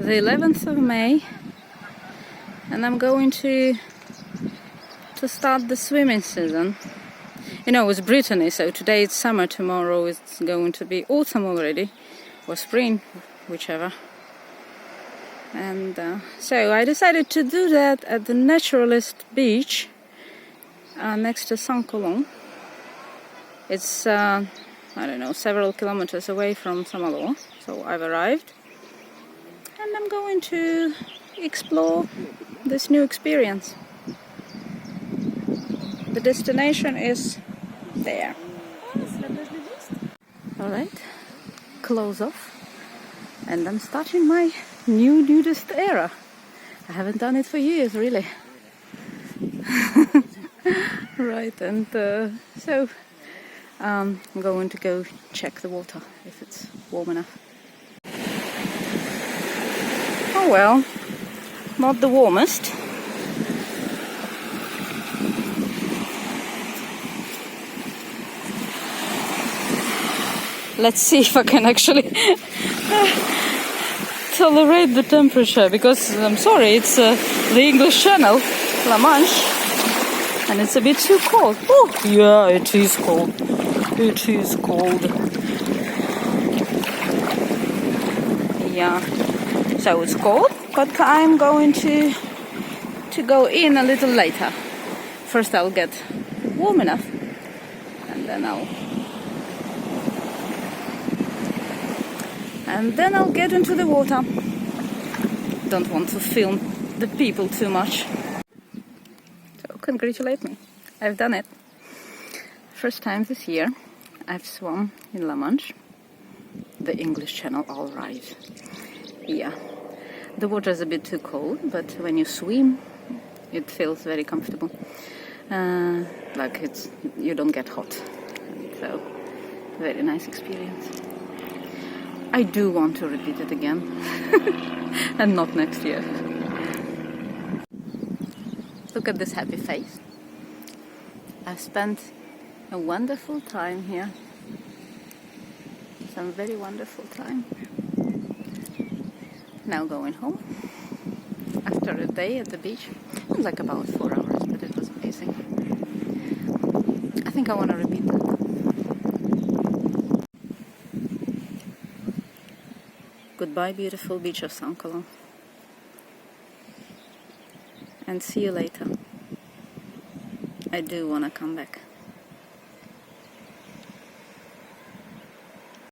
the 11th of May, and I'm going to start the swimming season. You know, it's Brittany, so today it's summer, tomorrow it's going to be autumn already, or spring, whichever. And so I decided to do that at the Naturist Beach next to Saint Coulomb. It's, I don't know, several kilometers away from Saint Malo, so I've arrived. And I'm going to explore this new experience. The destination is there. Alright, close off. And I'm starting my new nudist era. I haven't done it for years, really. Right, and so I'm going to go check the water if it's warm enough. Oh well, not the warmest. Let's see if I can actually tolerate the temperature, because I'm sorry, it's the English Channel, La Manche, and it's a bit too cold. Oh, yeah, it is cold. It is cold. Yeah, so it's cold, but I'm going to go in a little later. First I'll get warm enough, and then I'll get into the water. Don't want to film the people too much. So congratulate me. I've done it. First time this year I've swum in La Manche. The English Channel, all right. Yeah. The water is a bit too cold, but when you swim, it feels very comfortable. Like you don't get hot. So, very nice experience. I do want to repeat it again, and not next year. Look at this happy face. I've spent a wonderful time here. Some very wonderful time. Now going home after a day at the beach. It was like about 4 hours, but it was amazing. I think I want to repeat that. Goodbye, beautiful beach of Saint Coulomb. And see you later. I do want to come back.